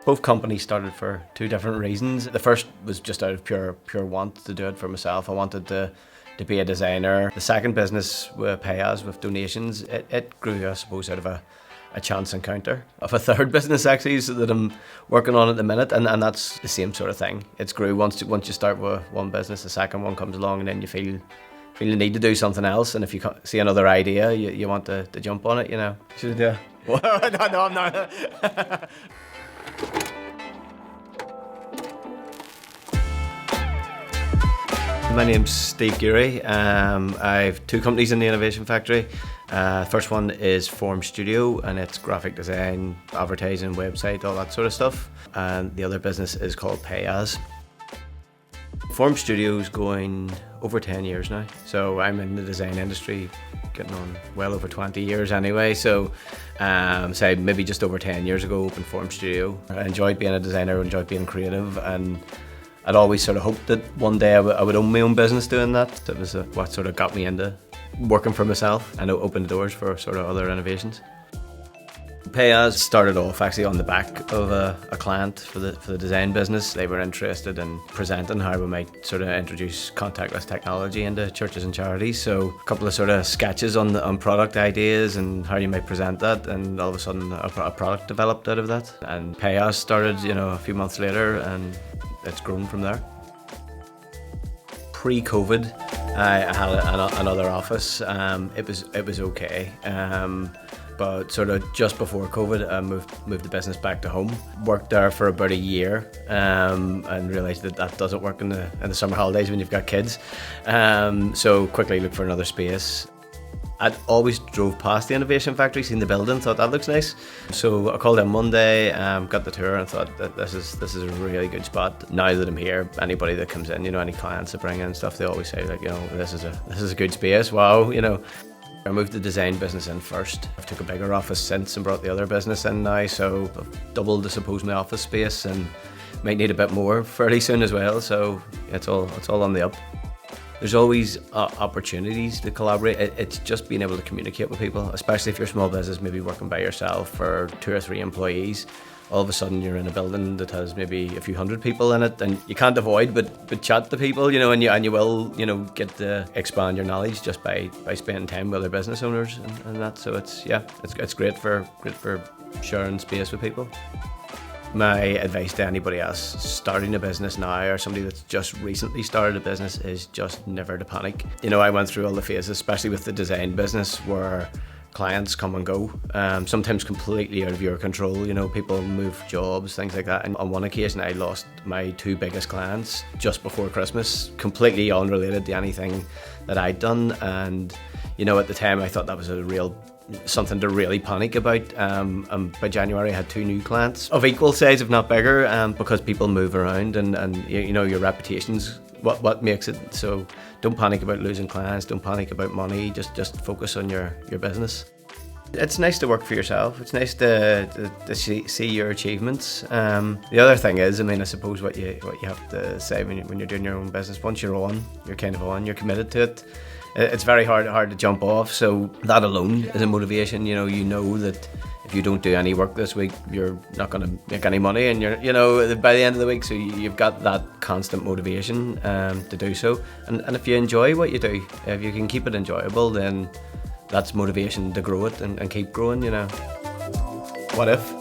Both companies started for two different reasons. The first was just out of pure want to do it for myself. I wanted to be a designer. The second business with Payaz, with donations, it grew, I suppose, out of a chance encounter of a third business actually, so that I'm working on at the minute, and that's the same sort of thing. It's grew once you start with one business, the second one comes along, and then you feel the need to do something else, and if you see another idea, you want to jump on it, you know. Should I do? No, I'm not. My name's Steve Geary. I've two companies in the Innovation Factory. First one is Form Studio, and it's graphic design, advertising, website, all that sort of stuff. And the other business is called Payaz. Form Studio's going over 10 years now. So I'm in the design industry, getting on well over 20 years anyway. So say maybe just over 10 years ago, opened Form Studio. I enjoyed being a designer, enjoyed being creative, and I'd always sort of hoped that one day I would own my own business doing that. That was what sort of got me into working for myself, and it opened doors for sort of other innovations. Payaz started off actually on the back of a client for the design business. They were interested in presenting how we might sort of introduce contactless technology into churches and charities. So a couple of sort of sketches on product ideas and how you might present that, and all of a sudden a product developed out of that. And Payaz started, a few months later, and it's grown from there. Pre-COVID, I had another office. It was okay. But sort of just before COVID, I moved the business back to home. Worked there for about a year, and realised that doesn't work in the summer holidays when you've got kids. So quickly looked for another space. I'd always drove past the Innovation Factory, seen the building, thought that looks nice. So I called in Monday, got the tour, and thought that this is a really good spot. Now that I'm here, anybody that comes in, any clients that bring in stuff, they always say like, this is a good space. Wow, I moved the design business in first. I've took a bigger office since and brought the other business in now, so I've doubled, I suppose, my office space, and might need a bit more fairly soon as well. So it's all on the up. There's always opportunities to collaborate. It's just being able to communicate with people, especially if you're a small business, maybe working by yourself or 2 or 3 employees. All of a sudden you're in a building that has maybe a few hundred people in it, and you can't avoid but chat to people, and you will, get to expand your knowledge just by spending time with other business owners and that. So it's great for sharing space with people. My advice to anybody else starting a business now, or somebody that's just recently started a business, is just never to panic. I went through all the phases, especially with the design business, where clients come and go, sometimes completely out of your control. People move jobs, things like that. And on one occasion, I lost my 2 biggest clients just before Christmas, completely unrelated to anything that I'd done. And at the time, I thought that was something to really panic about. By January I had 2 new clients of equal size, if not bigger, because people move around, and your reputation's what makes it. So don't panic about losing clients, don't panic about money, just focus on your business. It's nice to work for yourself. It's nice to see your achievements. The other thing is, I suppose what you have to say when you're doing your own business, once you're on, you're kind of on, you're committed to it. It's very hard to jump off, so that alone is a motivation. You know that if you don't do any work this week, you're not going to make any money, and you're by the end of the week, so you've got that constant motivation to do so. And if you enjoy what you do, if you can keep it enjoyable, then that's motivation to grow it and keep growing. What if?